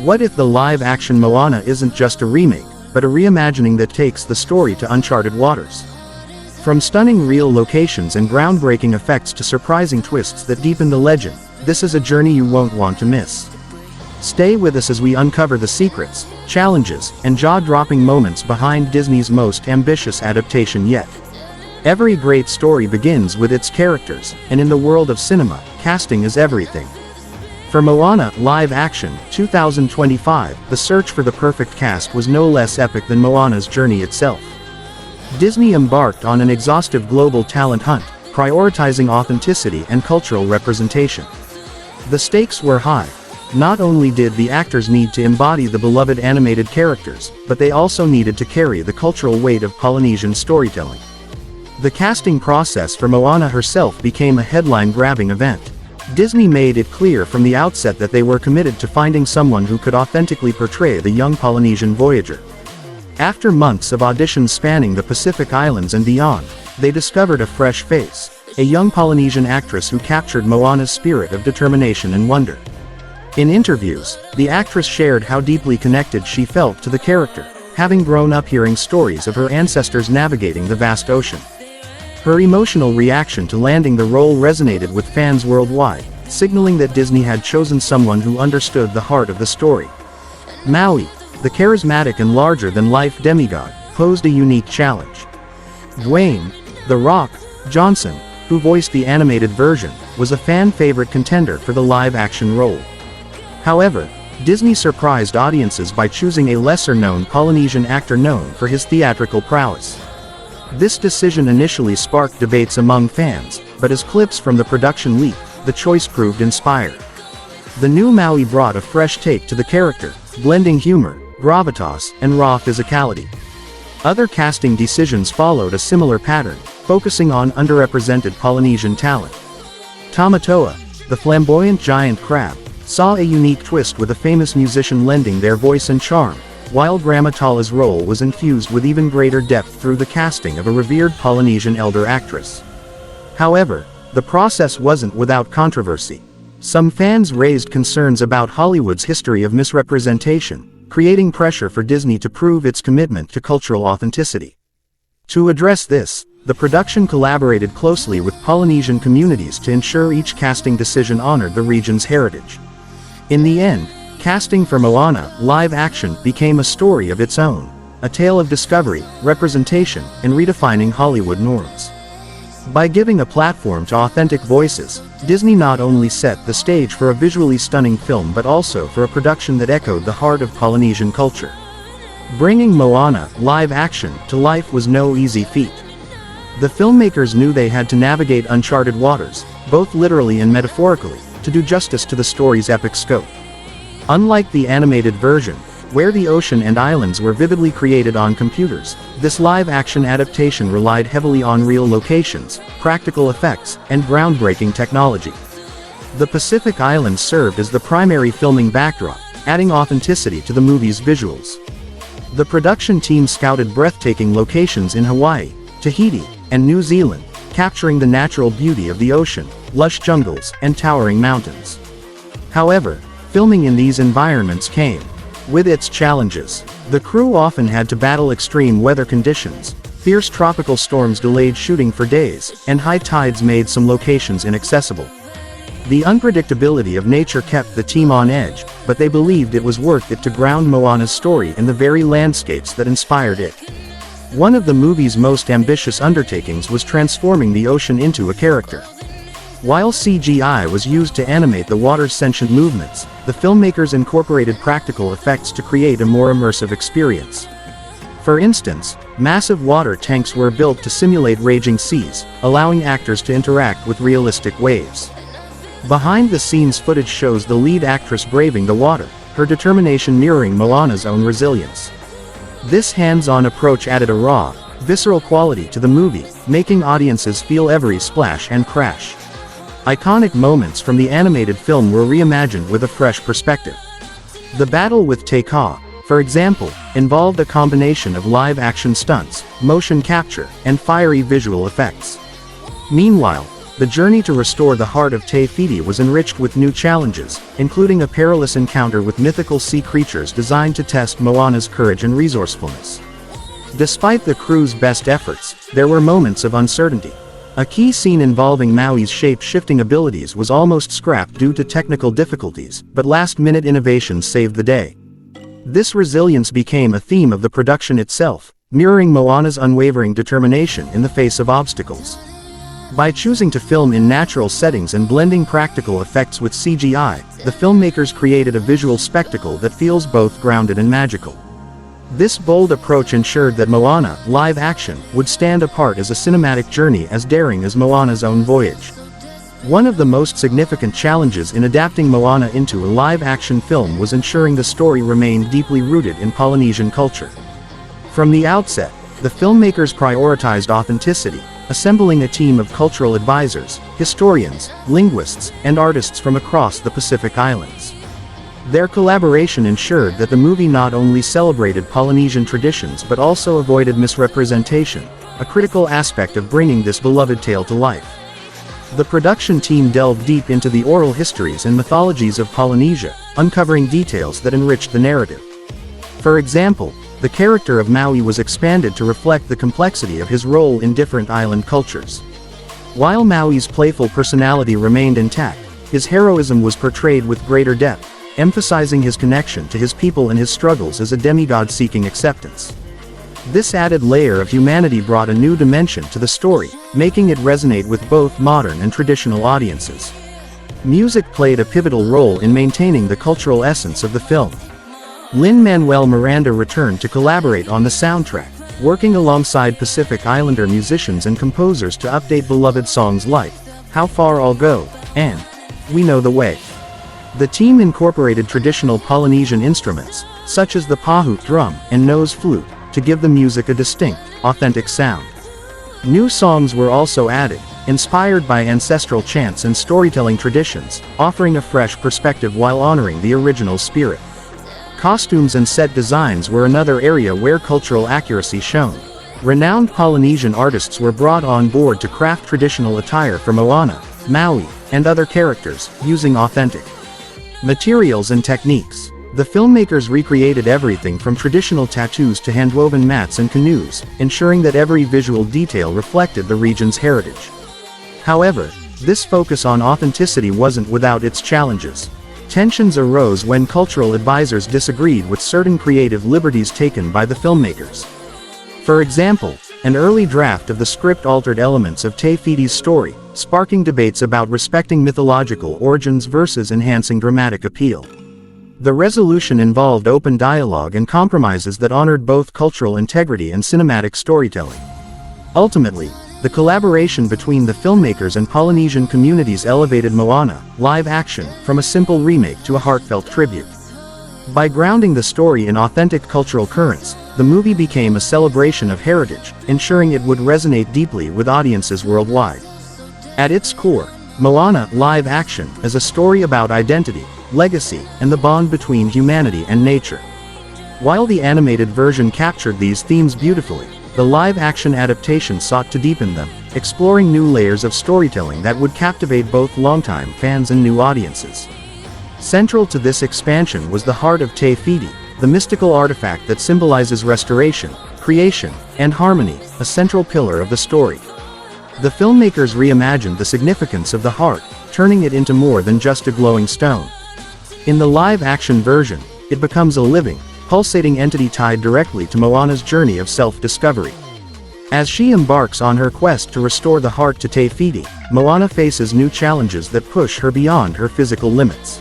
What if the live-action Moana isn't just a remake, but a reimagining that takes the story to uncharted waters? From stunning real locations and groundbreaking effects to surprising twists that deepen the legend, this is a journey you won't want to miss. Stay with us as we uncover the secrets, challenges, and jaw-dropping moments behind Disney's most ambitious adaptation yet. Every great story begins with its characters, and in the world of cinema, casting is everything. For Moana Live Action 2025, the search for the perfect cast was no less epic than Moana's journey itself. Disney embarked on an exhaustive global talent hunt, prioritizing authenticity and cultural representation. The stakes were high. Not only did the actors need to embody the beloved animated characters, but they also needed to carry the cultural weight of Polynesian storytelling. The casting process for Moana herself became a headline-grabbing event. Disney made it clear from the outset that they were committed to finding someone who could authentically portray the young Polynesian voyager. After months of auditions spanning the Pacific Islands and beyond, they discovered a fresh face, a young Polynesian actress who captured Moana's spirit of determination and wonder. In interviews, the actress shared how deeply connected she felt to the character, having grown up hearing stories of her ancestors navigating the vast ocean. Her emotional reaction to landing the role resonated with fans worldwide, signaling that Disney had chosen someone who understood the heart of the story. Maui, the charismatic and larger-than-life demigod, posed a unique challenge. Dwayne "The Rock" Johnson, who voiced the animated version, was a fan-favorite contender for the live-action role. However, Disney surprised audiences by choosing a lesser-known Polynesian actor known for his theatrical prowess. This decision initially sparked debates among fans, but as clips from the production leaked, the choice proved inspired. The new Maui brought a fresh take to the character, blending humor, gravitas, and raw physicality. Other casting decisions followed a similar pattern, focusing on underrepresented Polynesian talent. Tamatoa, the flamboyant giant crab, saw a unique twist with a famous musician lending their voice and charm, while Gramatala's role was infused with even greater depth through the casting of a revered Polynesian elder actress. However, the process wasn't without controversy. Some fans raised concerns about Hollywood's history of misrepresentation, creating pressure for Disney to prove its commitment to cultural authenticity. To address this, the production collaborated closely with Polynesian communities to ensure each casting decision honored the region's heritage. In the end, casting for Moana Live Action became a story of its own, a tale of discovery, representation, and redefining Hollywood norms. By giving a platform to authentic voices, Disney not only set the stage for a visually stunning film but also for a production that echoed the heart of Polynesian culture. Bringing Moana Live Action to life was no easy feat. The filmmakers knew they had to navigate uncharted waters, both literally and metaphorically, to do justice to the story's epic scope. Unlike the animated version, where the ocean and islands were vividly created on computers, this live-action adaptation relied heavily on real locations, practical effects, and groundbreaking technology. The Pacific Islands served as the primary filming backdrop, adding authenticity to the movie's visuals. The production team scouted breathtaking locations in Hawaii, Tahiti, and New Zealand, capturing the natural beauty of the ocean, lush jungles, and towering mountains. However, filming in these environments came with its challenges. The crew often had to battle extreme weather conditions, fierce tropical storms delayed shooting for days, and high tides made some locations inaccessible. The unpredictability of nature kept the team on edge, but they believed it was worth it to ground Moana's story in the very landscapes that inspired it. One of the movie's most ambitious undertakings was transforming the ocean into a character. While CGI was used to animate the water's sentient movements, the filmmakers incorporated practical effects to create a more immersive experience. For instance, massive water tanks were built to simulate raging seas, allowing actors to interact with realistic waves. Behind-the-scenes footage shows the lead actress braving the water, her determination mirroring Moana's own resilience. This hands-on approach added a raw, visceral quality to the movie, making audiences feel every splash and crash. Iconic moments from the animated film were reimagined with a fresh perspective. The battle with Te Fiti, for example, involved a combination of live-action stunts, motion capture, and fiery visual effects. Meanwhile, the journey to restore the heart of Te Fiti was enriched with new challenges, including a perilous encounter with mythical sea creatures designed to test Moana's courage and resourcefulness. Despite the crew's best efforts, there were moments of uncertainty. A key scene involving Maui's shape-shifting abilities was almost scrapped due to technical difficulties, but last-minute innovations saved the day. This resilience became a theme of the production itself, mirroring Moana's unwavering determination in the face of obstacles. By choosing to film in natural settings and blending practical effects with CGI, the filmmakers created a visual spectacle that feels both grounded and magical. This bold approach ensured that Moana, live action, would stand apart as a cinematic journey as daring as Moana's own voyage. One of the most significant challenges in adapting Moana into a live-action film was ensuring the story remained deeply rooted in Polynesian culture. From the outset, the filmmakers prioritized authenticity, assembling a team of cultural advisors, historians, linguists, and artists from across the Pacific Islands. Their collaboration ensured that the movie not only celebrated Polynesian traditions but also avoided misrepresentation, a critical aspect of bringing this beloved tale to life. The production team delved deep into the oral histories and mythologies of Polynesia, uncovering details that enriched the narrative. For example, the character of Maui was expanded to reflect the complexity of his role in different island cultures. While Maui's playful personality remained intact, his heroism was portrayed with greater depth, emphasizing his connection to his people and his struggles as a demigod seeking acceptance. This added layer of humanity brought a new dimension to the story, making it resonate with both modern and traditional audiences. Music played a pivotal role in maintaining the cultural essence of the film. Lin-Manuel Miranda returned to collaborate on the soundtrack, working alongside Pacific Islander musicians and composers to update beloved songs like How Far I'll Go and We Know the Way. The team incorporated traditional Polynesian instruments, such as the pahu drum and nose flute, to give the music a distinct, authentic sound. New songs were also added, inspired by ancestral chants and storytelling traditions, offering a fresh perspective while honoring the original spirit. Costumes and set designs were another area where cultural accuracy shone. Renowned Polynesian artists were brought on board to craft traditional attire for Moana, Maui, and other characters, using authentic materials and techniques. The filmmakers recreated everything from traditional tattoos to handwoven mats and canoes, ensuring that every visual detail reflected the region's heritage. However, this focus on authenticity wasn't without its challenges. Tensions arose when cultural advisors disagreed with certain creative liberties taken by the filmmakers. For example, an early draft of the script altered elements of Te Fiti's story, sparking debates about respecting mythological origins versus enhancing dramatic appeal. The resolution involved open dialogue and compromises that honored both cultural integrity and cinematic storytelling. Ultimately, the collaboration between the filmmakers and Polynesian communities elevated Moana, live action, from a simple remake to a heartfelt tribute. By grounding the story in authentic cultural currents, the movie became a celebration of heritage, ensuring it would resonate deeply with audiences worldwide. At its core, Moana, live action, is a story about identity, legacy, and the bond between humanity and nature. While the animated version captured these themes beautifully, the live-action adaptation sought to deepen them, exploring new layers of storytelling that would captivate both longtime fans and new audiences. Central to this expansion was the heart of Te Fiti, the mystical artifact that symbolizes restoration, creation, and harmony, a central pillar of the story. The filmmakers reimagined the significance of the heart, turning it into more than just a glowing stone. In the live-action version, it becomes a living, pulsating entity tied directly to Moana's journey of self-discovery. As she embarks on her quest to restore the heart to Te Fiti, Moana faces new challenges that push her beyond her physical limits.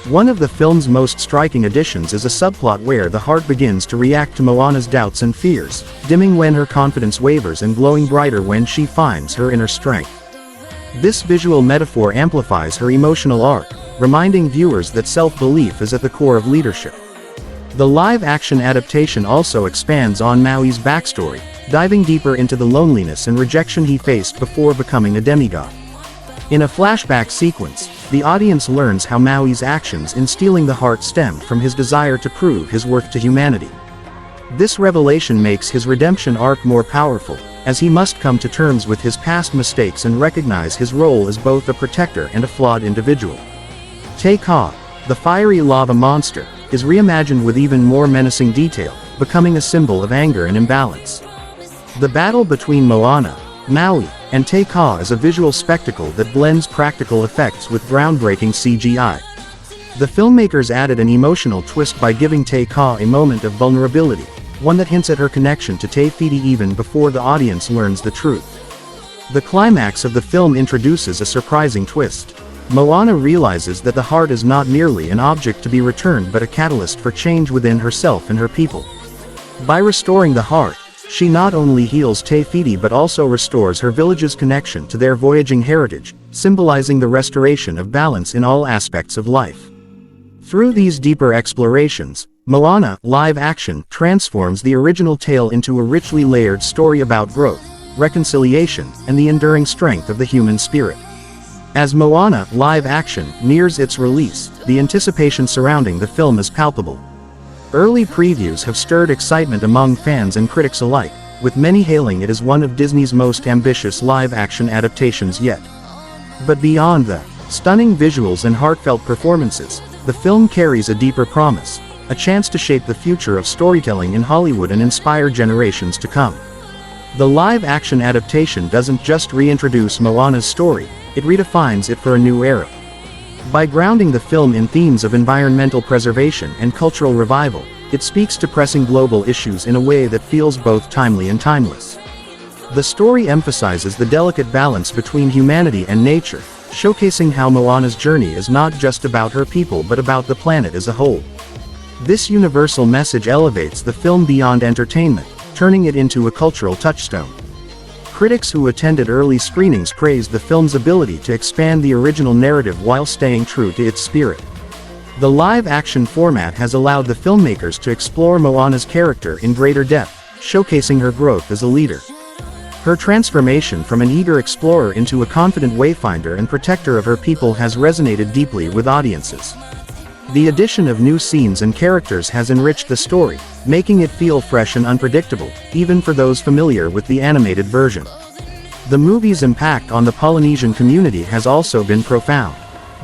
One of the film's most striking additions is a subplot where the heart begins to react to Moana's doubts and fears, dimming when her confidence wavers and glowing brighter when she finds her inner strength. This visual metaphor amplifies her emotional arc, reminding viewers that self-belief is at the core of leadership. The live-action adaptation also expands on Maui's backstory, diving deeper into the loneliness and rejection he faced before becoming a demigod. In a flashback sequence, the audience learns how Maui's actions in stealing the heart stemmed from his desire to prove his worth to humanity. This revelation makes his redemption arc more powerful, as he must come to terms with his past mistakes and recognize his role as both a protector and a flawed individual. Te Ka, the fiery lava monster, is reimagined with even more menacing detail, becoming a symbol of anger and imbalance. The battle between Moana, Maui, and Te Ka is a visual spectacle that blends practical effects with groundbreaking CGI. The filmmakers added an emotional twist by giving Te Ka a moment of vulnerability, one that hints at her connection to Te Fiti even before the audience learns the truth. The climax of the film introduces a surprising twist. Moana realizes that the heart is not merely an object to be returned but a catalyst for change within herself and her people. By restoring the heart, she not only heals Te Fiti but also restores her village's connection to their voyaging heritage, symbolizing the restoration of balance in all aspects of life. Through these deeper explorations, Moana live action transforms the original tale into a richly layered story about growth, reconciliation, and the enduring strength of the human spirit. As Moana live action nears its release, the anticipation surrounding the film is palpable. Early previews have stirred excitement among fans and critics alike, with many hailing it as one of Disney's most ambitious live-action adaptations yet. But beyond the stunning visuals and heartfelt performances, the film carries a deeper promise, a chance to shape the future of storytelling in Hollywood and inspire generations to come. The live-action adaptation doesn't just reintroduce Moana's story, it redefines it for a new era. By grounding the film in themes of environmental preservation and cultural revival, it speaks to pressing global issues in a way that feels both timely and timeless. The story emphasizes the delicate balance between humanity and nature, showcasing how Moana's journey is not just about her people but about the planet as a whole. This universal message elevates the film beyond entertainment, turning it into a cultural touchstone. Critics who attended early screenings praised the film's ability to expand the original narrative while staying true to its spirit. The live-action format has allowed the filmmakers to explore Moana's character in greater depth, showcasing her growth as a leader. Her transformation from an eager explorer into a confident wayfinder and protector of her people has resonated deeply with audiences. The addition of new scenes and characters has enriched the story, making it feel fresh and unpredictable, even for those familiar with the animated version. The movie's impact on the Polynesian community has also been profound.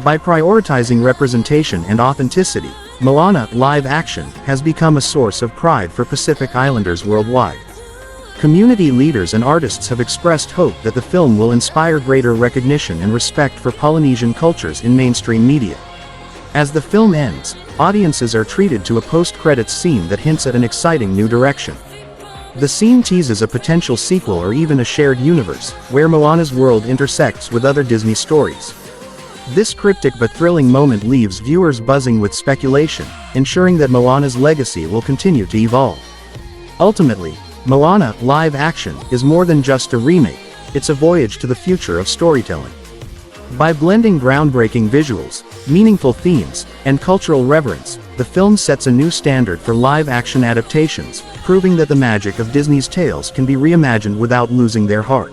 By prioritizing representation and authenticity, Moana live action has become a source of pride for Pacific Islanders worldwide. Community leaders and artists have expressed hope that the film will inspire greater recognition and respect for Polynesian cultures in mainstream media. As the film ends, audiences are treated to a post-credits scene that hints at an exciting new direction. The scene teases a potential sequel or even a shared universe, where Moana's world intersects with other Disney stories. This cryptic but thrilling moment leaves viewers buzzing with speculation, ensuring that Moana's legacy will continue to evolve. Ultimately, Moana live action is more than just a remake, it's a voyage to the future of storytelling. By blending groundbreaking visuals, meaningful themes, and cultural reverence, the film sets a new standard for live-action adaptations, proving that the magic of Disney's tales can be reimagined without losing their heart.